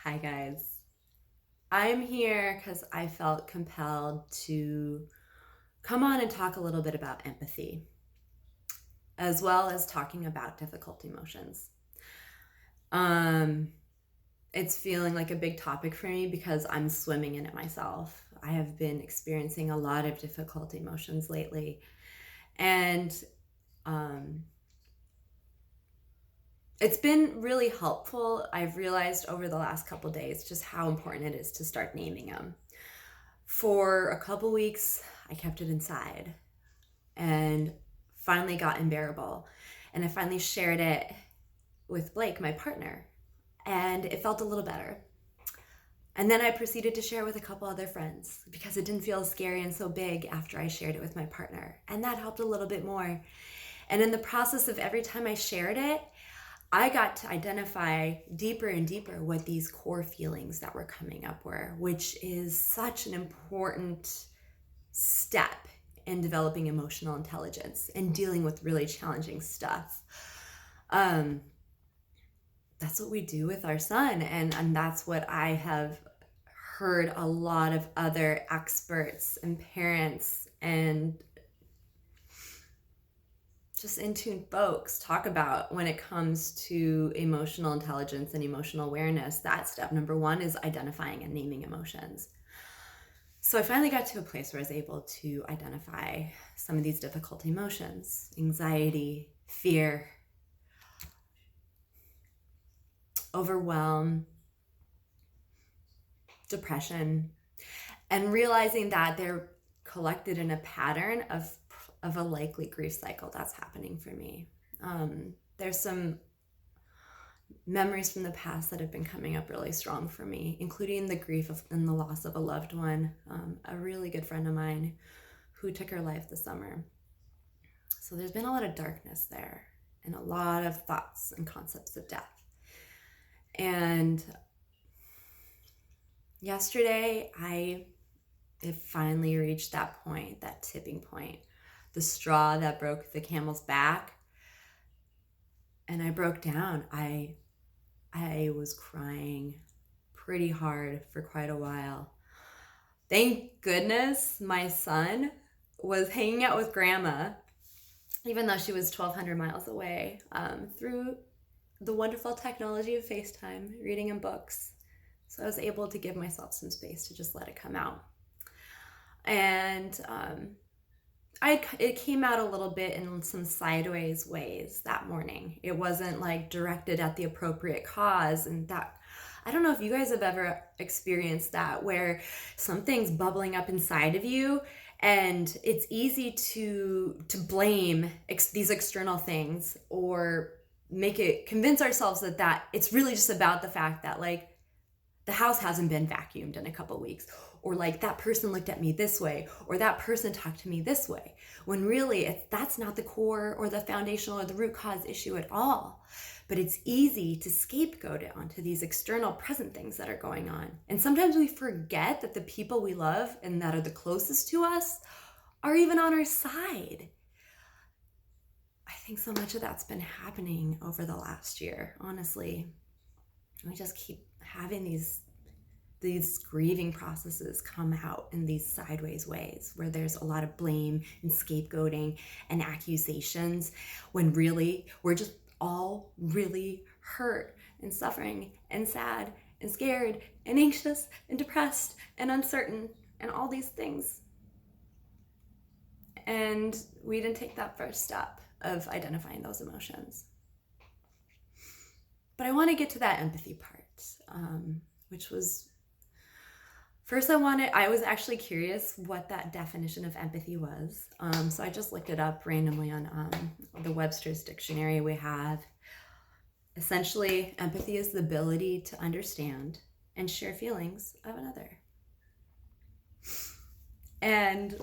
Hi, guys. I'm here because I felt compelled to come on and talk a little bit about empathy, as well as talking about difficult emotions. Um, it's feeling like a big topic for me because I'm swimming in it myself. I have been experiencing a lot of difficult emotions lately, and um, it's been really helpful. I've realized over the last couple days just how important it is to start naming them. For a couple weeks, I kept it inside and finally got unbearable. And I finally shared it with Blake, my partner, and it felt a little better. And then I proceeded to share it with a couple other friends because it didn't feel scary and so big after I shared it with my partner. And that helped a little bit more. And in the process of every time I shared it, I got to identify deeper and deeper what these core feelings that were coming up were, which is such an important step in developing emotional intelligence and dealing with really challenging stuff. Um, that's what we do with our son, and that's what I have heard a lot of other experts and parents and just in tune folks talk about when it comes to emotional intelligence and emotional awareness. That step number one is identifying and naming emotions. So I finally got to a place where I was able to identify some of these difficult emotions: anxiety, fear, overwhelm, depression, and realizing that they're collected in a pattern of a likely grief cycle that's happening for me. There's some memories from the past that have been coming up really strong for me, including the grief and the loss of a loved one, a really good friend of mine who took her life this summer. So there's been a lot of darkness there and a lot of thoughts and concepts of death. And yesterday, it finally reached that point, that tipping point, the straw that broke the camel's back. And I broke down. I was crying pretty hard for quite a while. Thank goodness my son was hanging out with grandma, even though she was 1,200 miles away, through the wonderful technology of FaceTime, reading him books. So I was able to give myself some space to just let it come out. And it came out a little bit in some sideways ways that morning. It wasn't like directed at the appropriate cause. And that, I don't know if you guys have ever experienced that, where something's bubbling up inside of you and it's easy to blame these external things, or convince ourselves that it's really just about the fact that, like, the house hasn't been vacuumed in a couple weeks, or like that person looked at me this way, or that person talked to me this way, when really that's not the core or the foundational or the root cause issue at all. But it's easy to scapegoat it onto these external present things that are going on. And sometimes we forget that the people we love and that are the closest to us are even on our side. I think so much of that's been happening over the last year, honestly. We just keep having these grieving processes come out in these sideways ways, where there's a lot of blame and scapegoating and accusations, when really we're just all really hurt and suffering and sad and scared and anxious and depressed and uncertain and all these things. And we didn't take that first step of identifying those emotions. But I want to get to that empathy part, which was, first I was actually curious what that definition of empathy was. So I just looked it up randomly on the Webster's dictionary we have. Essentially, empathy is the ability to understand and share feelings of another. And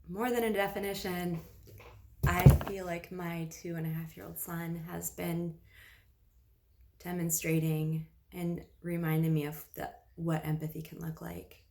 more than a definition, I feel like my 2.5-year-old son has been demonstrating and reminding me of what empathy can look like.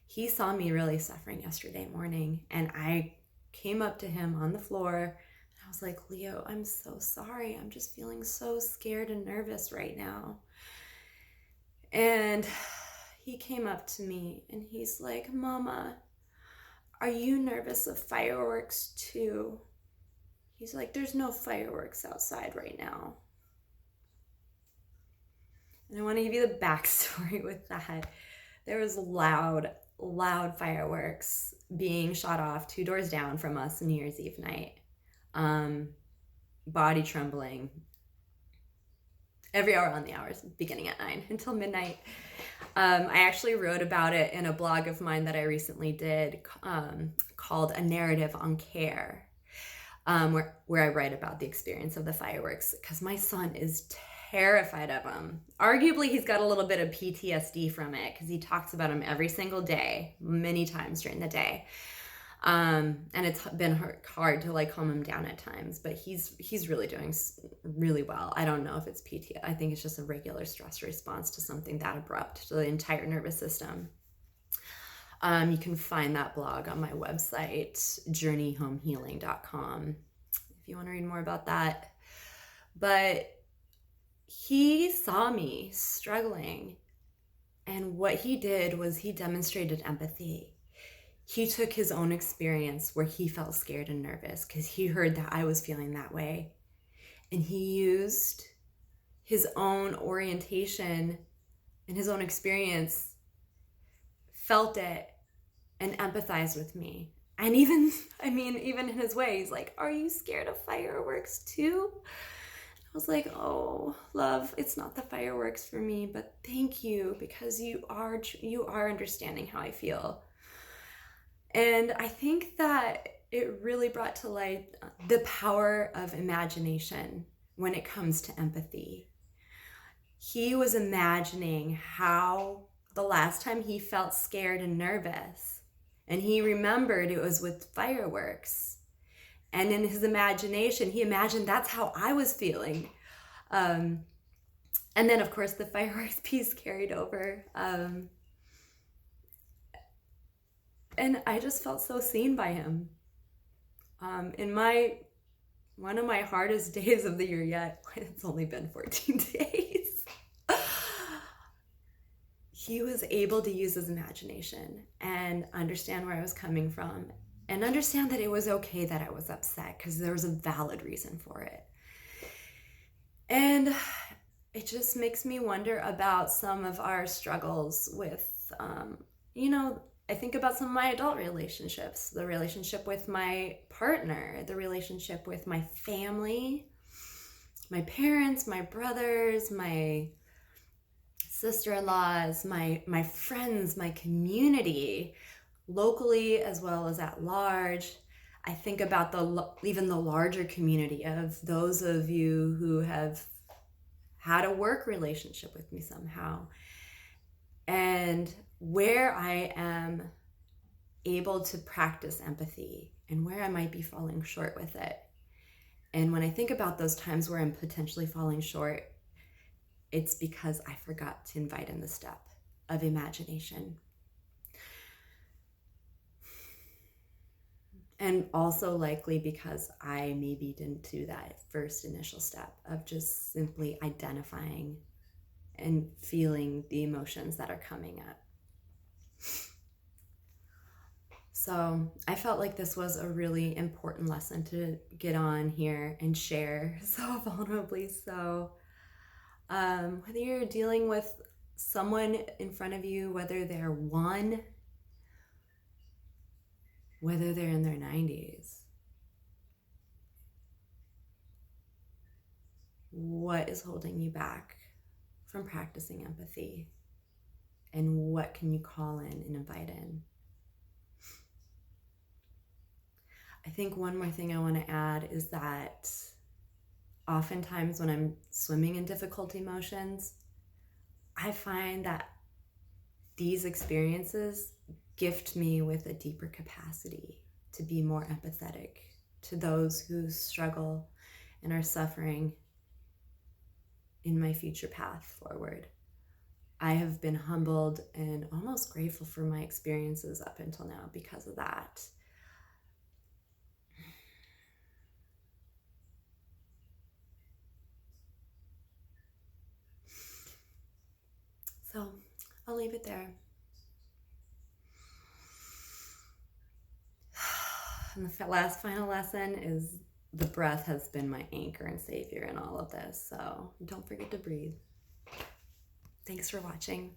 He saw me really suffering yesterday morning, and I came up to him on the floor and I was like, "Leo, I'm so sorry. I'm just feeling so scared and nervous right now." And he came up to me and he's like, Mama, are you nervous of fireworks too? He's like, there's no fireworks outside right now. And I want to give you the backstory with that. There was loud fireworks being shot off 2 doors down from us New Year's Eve night. Body trembling every hour on the hours, beginning at 9 until midnight. I actually wrote about it in a blog of mine that I recently did called A Narrative on Care, where I write about the experience of the fireworks, because my son is terrified of them. Arguably, he's got a little bit of PTSD from it because he talks about them every single day, many times during the day. And it's been hard to like calm him down at times, but he's really doing really well. I don't know if it's PTSD. I think it's just a regular stress response to something that abrupt to the entire nervous system. You can find that blog on my website, journeyhomehealing.com, if you want to read more about that. But he saw me struggling, and what he did was he demonstrated empathy. He took his own experience where he felt scared and nervous because he heard that I was feeling that way. And he used his own orientation and his own experience, felt it, and empathized with me. And even in his way, he's like, are you scared of fireworks too? I was like, oh, love, it's not the fireworks for me, but thank you, because you are understanding how I feel. And I think that it really brought to light the power of imagination when it comes to empathy. He was imagining how the last time he felt scared and nervous, and he remembered it was with fireworks. And in his imagination, he imagined that's how I was feeling. And then, of course, the fireworks piece carried over. And I just felt so seen by him. In one of my hardest days of the year yet, it's only been 14 days, he was able to use his imagination and understand where I was coming from and understand that it was okay that I was upset because there was a valid reason for it. And it just makes me wonder about some of our struggles with, I think about some of my adult relationships, the relationship with my partner, the relationship with my family, my parents, my brothers, my sister-in-laws, my friends, my community, locally as well as at large. I think about even the larger community of those of you who have had a work relationship with me somehow, and where I am able to practice empathy and where I might be falling short with it. And when I think about those times where I'm potentially falling short, it's because I forgot to invite in the step of imagination. And also likely because I maybe didn't do that first initial step of just simply identifying and feeling the emotions that are coming up. So I felt like this was a really important lesson to get on here and share so vulnerably. So whether you're dealing with someone in front of you, whether they're one, whether they're in their 90s, what is holding you back from practicing empathy? And what can you call in and invite in? I think one more thing I want to add is that oftentimes when I'm swimming in difficult emotions, I find that these experiences gift me with a deeper capacity to be more empathetic to those who struggle and are suffering in my future path forward. I have been humbled and almost grateful for my experiences up until now because of that. So I'll leave it there. And the last final lesson is the breath has been my anchor and savior in all of this. So don't forget to breathe. Thanks for watching.